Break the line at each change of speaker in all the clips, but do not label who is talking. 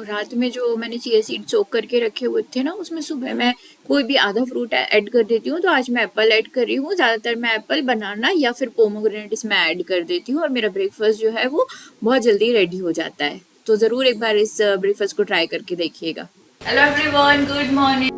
रात में जो मैंने चिया सीड सोक करके रखे हुए थे ना, उसमें सुबह मैं कोई भी आधा फ्रूट ऐड कर देती हूँ। तो आज मैं एप्पल ऐड कर रही हूँ। ज़्यादातर मैं एप्पल, बनाना या फिर पोमोग्रेनेट इसमें ऐड कर देती हूँ और मेरा ब्रेकफास्ट जो है वो बहुत जल्दी रेडी हो जाता है। तो ज़रूर एक बार इस ब्रेकफास्ट को ट्राई करके देखिएगा। Hello everyone, good morning.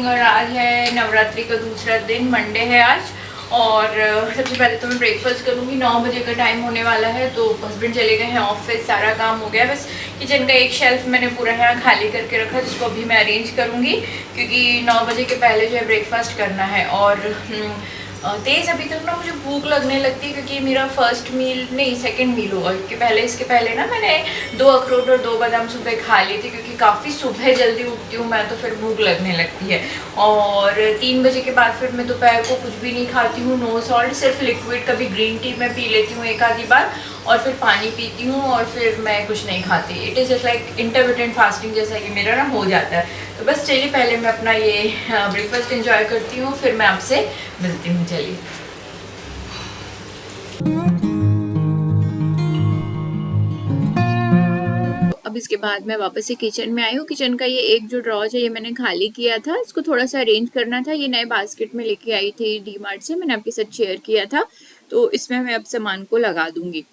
और आज है नवरात्रि का दूसरा दिन, मंडे है आज। और सबसे पहले तो मैं ब्रेकफास्ट करूँगी। 9 बजे का टाइम होने वाला है। तो हस्बैंड चले गए हैं ऑफिस, सारा काम हो गया। बस किचन का एक शेल्फ मैंने पूरा यहाँ खाली करके रखा, जिसको अभी मैं अरेंज करूँगी, क्योंकि 9 बजे के पहले जो है ब्रेकफास्ट करना है। और तेज़ अभी तक ना मुझे भूख लगने लगती है, क्योंकि मेरा फर्स्ट मील नहीं, सेकंड मील होगा, क्योंकि इसके पहले ना मैंने 2 अखरोट और 2 बादाम सुबह खा ली थी, क्योंकि काफ़ी सुबह जल्दी उठती हूँ मैं, तो फिर भूख लगने लगती है। और 3 बजे के बाद फिर मैं दोपहर को कुछ भी नहीं खाती हूँ, नो सॉल्ट, सिर्फ लिक्विड। कभी ग्रीन टी मैं पी लेती हूँ एक आधी बार, और फिर पानी पीती हूँ, और फिर मैं कुछ नहीं खाती। It is just like intermittent fasting जैसा कि मेरा ना हो जाता है। तो बस चलिए पहले मैं अपना ये ब्रेकफास्ट एंजॉय करती हूँ, फिर मैं आपसे मिलती हूँ। चलिए। अब इसके बाद मैं वापस से किचन में आई हूँ। किचन का ये एक जो ड्रॉर है ये मैंने खाली किया था, इसको थोड़ा सा अरेंज करना था। ये नए बास्केट में लेके आई थी डीमार्ट से, मैंने आपके साथ शेयर किया था। तो इसमें मैं अब सामान को लगा दूंगी।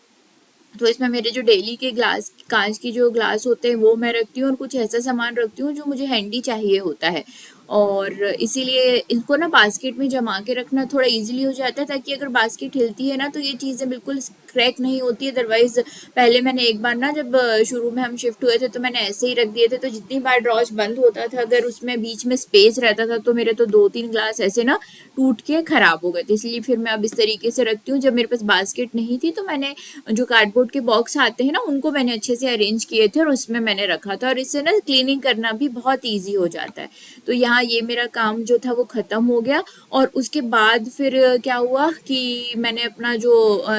तो इसमें मेरे जो डेली के ग्लास, कांच की जो ग्लास होते हैं वो मैं रखती हूँ, और कुछ ऐसा सामान रखती हूँ जो मुझे हैंडी चाहिए होता है। और इसीलिए इनको ना बास्केट में जमा के रखना थोड़ा इजीली हो जाता है, ताकि अगर बास्केट हिलती है ना तो ये चीज़ें बिल्कुल क्रैक नहीं होती है। अदरवाइज पहले मैंने एक बार ना, जब शुरू में हम शिफ्ट हुए थे, तो मैंने ऐसे ही रख दिए थे। तो जितनी बार ड्रॉज बंद होता था, अगर उसमें बीच में स्पेस रहता था, तो मेरे तो 2-3 ग्लास ऐसे ना टूट के खराब हो गए थे। इसलिए फिर मैं अब इस तरीके से रखती हूँ। जब मेरे पास बास्केट नहीं थी, तो मैंने जो कार्डबोर्ड के बॉक्स आते हैं ना, उनको मैंने अच्छे से अरेंज किए थे और उसमें मैंने रखा था, और इससे ना क्लीनिंग करना भी बहुत ईजी हो जाता है। तो यहाँ ये मेरा काम जो था वो ख़त्म हो गया। और उसके बाद फिर क्या हुआ कि मैंने अपना जो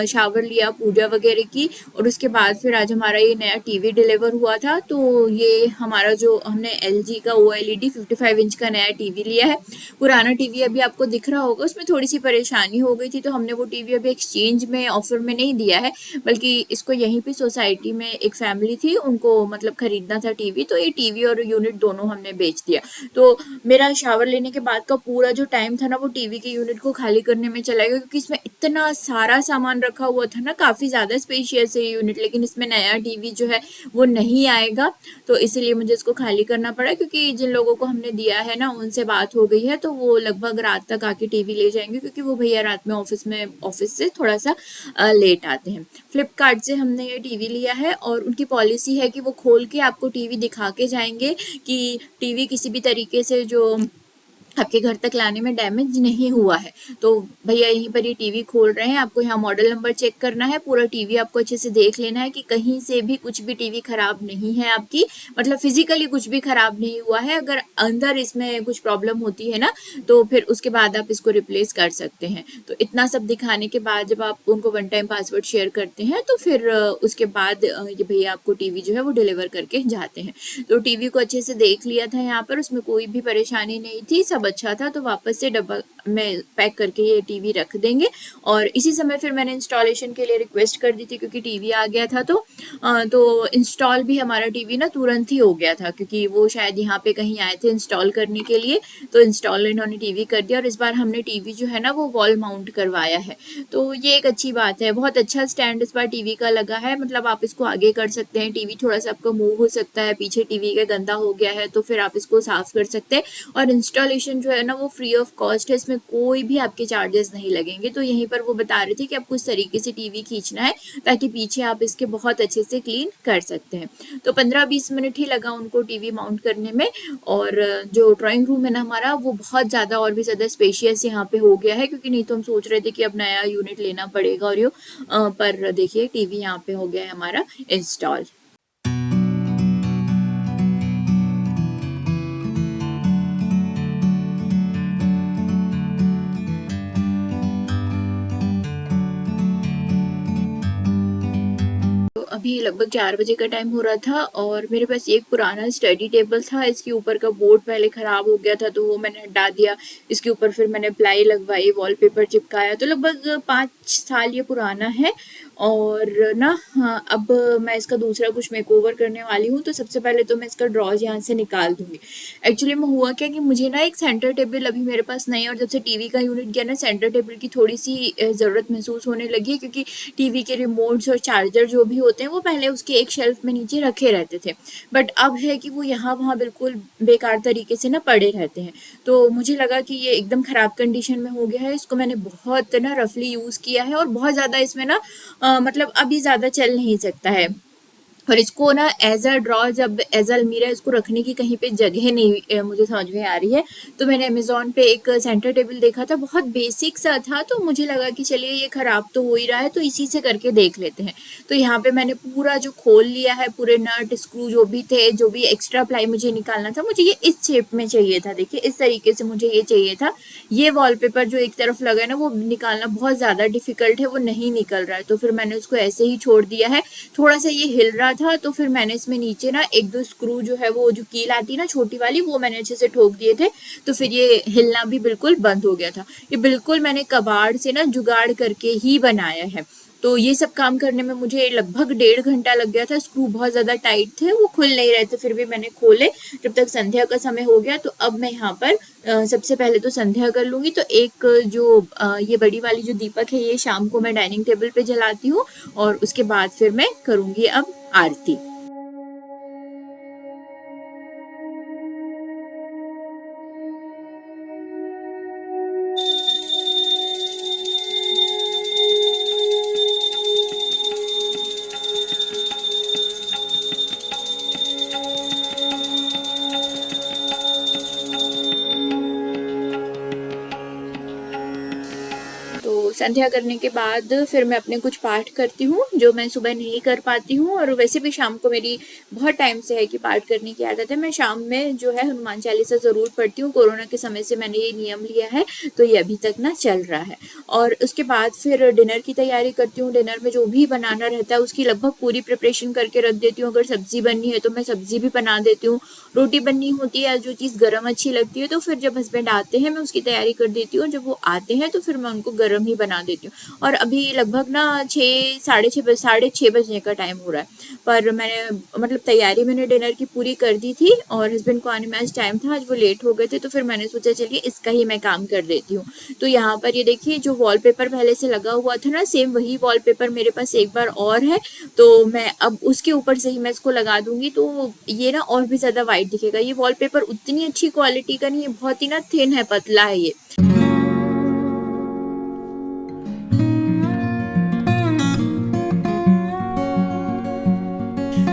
शावर लिया, पूजा वगैरह की, और उसके बाद फिर आज हमारा ये नया टीवी डिलीवर हुआ था। तो ये हमारा जो हमने LG का OLED 55 इंच का नया टीवी लिया है। पुराना टीवी अभी आपको दिख रहा होगा, उसमें थोड़ी सी परेशानी हो गई थी, तो हमने वो टीवी अभी एक्सचेंज में ऑफर में नहीं दिया है, बल्कि इसको यहीं पे सोसाइटी में एक फैमिली थी, उनको मतलब खरीदना था टीवी, तो ये टीवी और यूनिट दोनों हमने बेच दिया। तो मेरा शावर लेने के बाद का पूरा जो टाइम था ना, वो टीवी के यूनिट को खाली करने में चला गया, क्योंकि इसमें इतना सारा सामान रखा हुआ था ना, काफ़ी ज़्यादा स्पेशियस है यूनिट, लेकिन इसमें नया टीवी जो है वो नहीं आएगा। तो इसीलिए मुझे इसको खाली करना पड़ा, क्योंकि जिन लोगों को हमने दिया है ना, उनसे बात हो गई है, तो वो लगभग रात तक आके टीवी ले जाएंगे, क्योंकि वो भैया रात में ऑफिस से थोड़ा सा लेट आते हैं। फ्लिपकार्ट से हमने ये टीवी लिया है, और उनकी पॉलिसी है कि वो खोल के आपको टीवी दिखा के जाएंगे कि टीवी किसी भी तरीके से जो आपके घर तक लाने में डैमेज नहीं हुआ है। तो भैया यहीं पर ये टीवी खोल रहे हैं, आपको यहाँ मॉडल नंबर चेक करना है, पूरा टीवी आपको अच्छे से देख लेना है कि कहीं से भी कुछ भी टीवी खराब नहीं है आपकी, मतलब फिजिकली कुछ भी खराब नहीं हुआ है। अगर अंदर इसमें कुछ प्रॉब्लम होती है ना, तो फिर उसके बाद आप इसको रिप्लेस कर सकते हैं। तो इतना सब दिखाने के बाद जब आप उनको 1 टाइम पासवर्ड शेयर करते हैं, तो फिर उसके बाद ये भैया आपको टीवी जो है वो डिलीवर करके जाते हैं। तो टीवी को अच्छे से देख लिया था यहाँ पर, उसमें कोई भी परेशानी नहीं थी, सब अच्छा था। तो वापस से डब्बा में पैक करके ये टीवी रख देंगे। और इसी समय फिर मैंने इंस्टॉलेशन के लिए रिक्वेस्ट कर दी थी, क्योंकि टीवी आ गया था। तो इंस्टॉल भी हमारा टीवी ना तुरंत ही हो गया था, क्योंकि वो शायद यहाँ पे कहीं आए थे इंस्टॉल करने के लिए। तो इंस्टॉल इन्होंने टीवी कर दिया, और इस बार हमने टीवी जो है ना वो वॉल माउंट करवाया है। तो ये एक अच्छी बात है। बहुत अच्छा स्टैंड इस बार टीवी का लगा है, मतलब आप इसको आगे कर सकते हैं, टीवी थोड़ा सा आपका मूव हो सकता है, पीछे टीवी का गंदा हो गया है तो फिर आप इसको साफ कर सकते हैं। और इंस्टॉलेशन जो है ना वो फ्री ऑफ कॉस्ट है, इसमें कोई भी आपके चार्जेस नहीं लगेंगे। तो यहीं पर वो बता रहे थे कि आपको इस तरीके से टीवी खींचना है, ताकि पीछे आप इसके बहुत अच्छे से क्लीन कर सकते हैं। तो 15-20 मिनट ही लगा उनको टीवी माउंट करने में। और जो ड्राइंग रूम है ना हमारा, वो बहुत ज़्यादा और भी ज़्यादा स्पेशियस यहाँ पे हो गया है, क्योंकि नहीं तो हम सोच रहे थे कि अब नया यूनिट लेना पड़ेगा। और पर देखिए टीवी यहाँ पे हो गया है हमारा इंस्टॉल। तो अभी लगभग 4 बजे का टाइम हो रहा था और मेरे पास एक पुराना स्टडी टेबल था। इसके ऊपर का बोर्ड पहले ख़राब हो गया था तो वो मैंने हटा दिया। इसके ऊपर फिर मैंने प्लाई लगवाई, वॉलपेपर चिपकाया। तो लगभग 5 साल ये पुराना है और ना हाँ, अब मैं इसका दूसरा कुछ मेकओवर करने वाली हूँ। तो सबसे पहले तो मैं इसका ड्रॉज यहाँ से निकाल दूँगी। एक्चुअली में हुआ क्या कि मुझे ना एक सेंटर टेबल अभी मेरे पास नहीं है और जब से टीवी का यूनिट गया ना, सेंटर टेबल की थोड़ी-सी ज़रूरत महसूस होने लगी है, क्योंकि टीवी के रिमोट्स और चार्जर जो भी होते हैं वो पहले उसके एक शेल्फ में नीचे रखे रहते थे, बट अब है कि वो यहाँ वहाँ बिल्कुल बेकार तरीके से ना पड़े रहते हैं। तो मुझे लगा कि ये एकदम ख़राब कंडीशन में हो गया है। इसको मैंने बहुत ना रफली यूज़ किया है और बहुत ज़्यादा इसमें ना मतलब अभी ज़्यादा चल नहीं सकता है। और इसको ना एज अ ड्रॉ, जब एज अ अलमीरा इसको रखने की कहीं पे जगह नहीं मुझे समझ में आ रही है। तो मैंने अमेज़ोन पे एक सेंटर टेबल देखा था, बहुत बेसिक सा था। तो मुझे लगा कि चलिए ये ख़राब तो हो ही रहा है तो इसी से करके देख लेते हैं। तो यहाँ पे मैंने पूरा जो खोल लिया है, पूरे नट स्क्रू जो भी थे, जो भी एक्स्ट्रा प्लाई मुझे निकालना था, मुझे ये इस शेप में चाहिए था। देखिए इस तरीके से मुझे ये चाहिए था। ये वॉलपेपर जो एक तरफ लगा है ना, वो निकालना बहुत ज़्यादा डिफ़िकल्ट है, वो नहीं निकल रहा है। तो फिर मैंने उसको ऐसे ही छोड़ दिया है। थोड़ा सा ये हिल रहा था तो फिर मैंने इसमें नीचे ना 1-2 स्क्रू जो है, वो जो कील आती है ना छोटी वाली, वो मैंने अच्छे से ठोक दिए थे। तो फिर ये हिलना भी बिल्कुल बंद हो गया था। ये बिल्कुल मैंने कबाड़ से ना जुगाड़ करके ही बनाया है। तो ये सब काम करने में मुझे लगभग 1.5 घंटा लग गया था। स्क्रू बहुत ज़्यादा टाइट थे, वो खुल नहीं रहे थे, फिर भी मैंने खोले। जब तक संध्या का समय हो गया तो अब मैं यहाँ पर सबसे पहले तो संध्या कर लूँगी। तो एक जो ये बड़ी वाली जो दीपक है, ये शाम को मैं डाइनिंग टेबल पे जलाती हूँ और उसके बाद फिर मैं करूँगी अब आरती। तो संध्या करने के बाद फिर मैं अपने कुछ पाठ करती हूँ जो मैं सुबह नहीं कर पाती हूँ। और वैसे भी शाम को मेरी बहुत टाइम से है कि पाठ करने की आदत है। मैं शाम में जो है हनुमान चालीसा ज़रूर पढ़ती हूँ। कोरोना के समय से मैंने ये नियम लिया है, तो ये अभी तक ना चल रहा है। और उसके बाद फिर डिनर की तैयारी करती हूँ। डिनर में जो भी बनाना रहता है उसकी लगभग पूरी प्रिपरेशन करके रख देती हूँ। अगर सब्जी बननी है तो मैं सब्जी भी बना देती हूँ। रोटी बननी होती है, जो चीज़ गर्म अच्छी लगती है, तो फिर जब हस्बैंड आते हैं मैं उसकी तैयारी कर देती हूँ। जब वो आते हैं तो फिर मैं उनको गर्म ही बना देती हूँ। और अभी लगभग ना 6 बजने का टाइम हो रहा है, पर मैंने मतलब तैयारी मैंने डिनर की पूरी कर दी थी और हस्बैंड को आने में आज टाइम था, आज वो लेट हो गए थे। तो फिर मैंने सोचा चलिए इसका ही मैं काम कर देती हूँ। तो यहाँ पर ये देखिए जो वॉलपेपर पहले से लगा हुआ था ना, सेम वही वॉलपेपर मेरे पास एक बार और है। तो मैं अब उसके ऊपर से ही मैं इसको लगा दूंगी, तो ये ना और भी ज़्यादा वाइट दिखेगा। ये वॉलपेपर उतनी अच्छी क्वालिटी का नहीं है, बहुत ही ना थिन है, पतला है ये।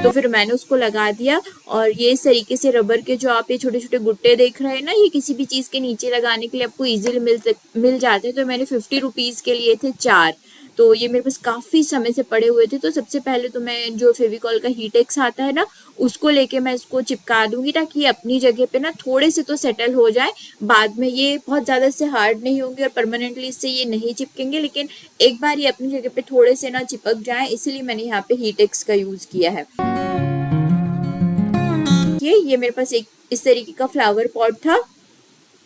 तो फिर मैंने उसको लगा दिया। और ये इस तरीके से रबर के जो आप ये छोटे छोटे गुट्टे देख रहे हैं ना, ये किसी भी चीज़ के नीचे लगाने के लिए आपको इजीली मिल जाते हैं। तो मैंने 50 रुपीज़ के लिए थे 4। तो ये मेरे पास काफ़ी समय से पड़े हुए थे। तो सबसे पहले तो मैं जो फेविकॉल का हीटेक्स आता है ना, उसको लेके मैं इसको चिपका दूंगी, ताकि ये अपनी जगह पे ना थोड़े से तो सेटल हो जाए। बाद में ये बहुत ज़्यादा इससे हार्ड नहीं होंगे और परमानेंटली इससे ये नहीं चिपकेंगे, लेकिन एक बार ये अपनी जगह पे थोड़े से ना चिपक जाए, इसीलिए मैंने यहाँ पे हीटेक्स का यूज़ किया है। ये मेरे पास एक इस तरीके का फ्लावर पॉट था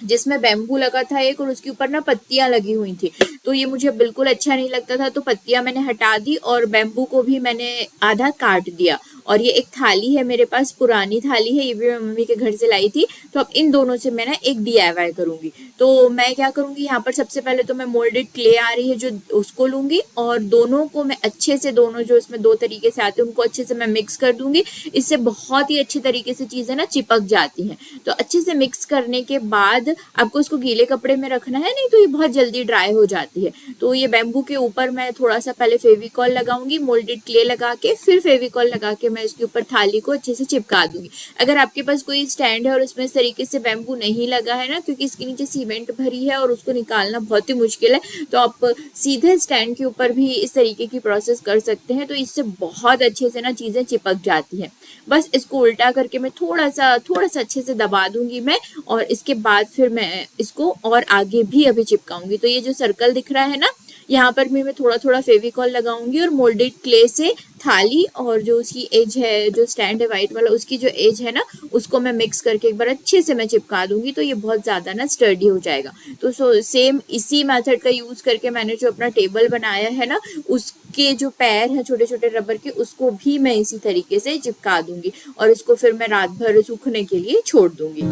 जिसमें बैम्बू लगा था एक, और उसके ऊपर ना पत्तियां लगी हुई थी। तो ये मुझे बिल्कुल अच्छा नहीं लगता था, तो पत्तियां मैंने हटा दी और बैम्बू को भी मैंने आधा काट दिया। और ये एक थाली है मेरे पास, पुरानी थाली है, ये भी मैं मम्मी के घर से लाई थी। तो अब इन दोनों से मैं ना एक DIY करूंगी। तो मैं क्या करूंगी, यहाँ पर सबसे पहले तो मैं मोल्डेड क्ले आ रही है जो, उसको लूंगी और दोनों को मैं अच्छे से, दोनों जो इसमें 2 तरीके से आते हैं उनको अच्छे से मैं मिक्स कर दूंगी। इससे बहुत ही अच्छे तरीके से चीज़ें ना चिपक जाती हैं। तो अच्छे से मिक्स करने के बाद आपको इसको गीले कपड़े में रखना है, नहीं तो ये बहुत जल्दी ड्राई हो जाती है। तो ये बैम्बू के ऊपर मैं थोड़ा सा पहले फेविकॉल लगाऊंगी, मोल्डेड क्ले लगा के, फिर फेविकॉल लगा के मैं इसके ऊपर थाली को अच्छे से चिपका दूंगी। अगर आपके पास कोई स्टैंड है और उसमें इस तरीके से बैम्बू नहीं लगा है ना, क्योंकि इसके नीचे सीमेंट भरी है और उसको निकालना बहुत ही मुश्किल है, तो आप सीधे स्टैंड के ऊपर भी इस तरीके की प्रोसेस कर सकते हैं। तो इससे बहुत अच्छे से ना चीज़ें चिपक जाती हैं। बस इसको उल्टा करके मैं थोड़ा सा अच्छे से दबा दूंगी मैं, और इसके बाद फिर मैं इसको और आगे भी अभी चिपकाऊंगी। तो ये जो सर्कल दिख रहा है ना, यहाँ पर भी मैं थोड़ा थोड़ा फेविकॉल लगाऊंगी और मोल्डेड क्ले से थाली और जो उसकी एज है, जो स्टैंड है वाइट वाला, उसकी जो एज है ना, उसको मैं मिक्स करके एक बार अच्छे से मैं चिपका दूंगी, तो ये बहुत ज़्यादा ना स्टर्डी हो जाएगा। तो सेम इसी मेथड का यूज़ करके मैंने जो अपना टेबल बनाया है ना, उसके जो पैर हैं छोटे छोटे रबर के, उसको भी मैं इसी तरीके से चिपका दूंगी और इसको फिर मैं रात भर सूखने के लिए छोड़ दूंगी।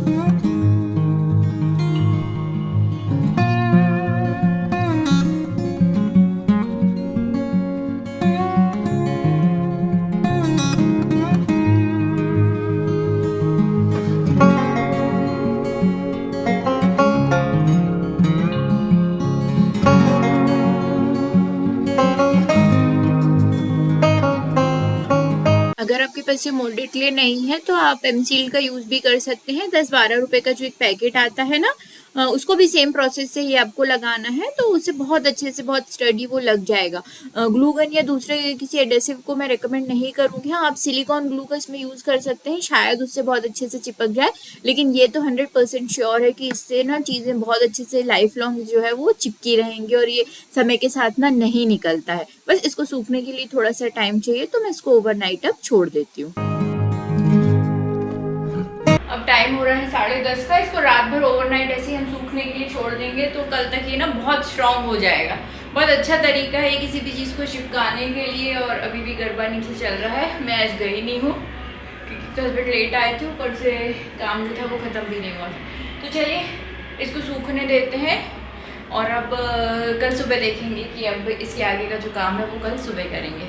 अगर आपके पास ये मोल्डेड क्ले नहीं है तो आप एमसील का यूज भी कर सकते हैं। 10-12 रुपए का जो एक पैकेट आता है ना, उसको भी सेम प्रोसेस से ही आपको लगाना है, तो उससे बहुत अच्छे से बहुत स्टडी वो लग जाएगा। ग्लू गन या दूसरे किसी एडेसिव को मैं रेकमेंड नहीं करूँगी। हाँ, आप सिलिकॉन ग्लू का इसमें यूज़ कर सकते हैं, शायद उससे बहुत अच्छे से चिपक जाए, लेकिन ये तो 100% श्योर है कि इससे ना चीज़ें बहुत अच्छे से लाइफ लॉन्ग जो है वो चिपकी रहेंगी और ये समय के साथ ना नहीं निकलता है। बस इसको सूखने के लिए थोड़ा सा टाइम चाहिए, तो मैं इसको ओवरनाइट अब छोड़ देती हूँ। अब टाइम हो रहा है 10:30 का। इसको रात भर ओवरनाइट ऐसे ही हम सूखने के लिए छोड़ देंगे तो कल तक ये ना बहुत स्ट्रांग हो जाएगा। बहुत अच्छा तरीका है किसी भी चीज़ को चिपकाने के लिए। और अभी भी गरबा नीचे चल रहा है, मैं आज गई नहीं हूँ क्योंकि हस्बैंड लेट आए थे, ऊपर से काम जो था वो ख़त्म भी नहीं हुआ था। तो चलिए इसको सूखने देते हैं और अब कल सुबह देखेंगे कि अब इसके आगे का जो काम है वो कल सुबह करेंगे।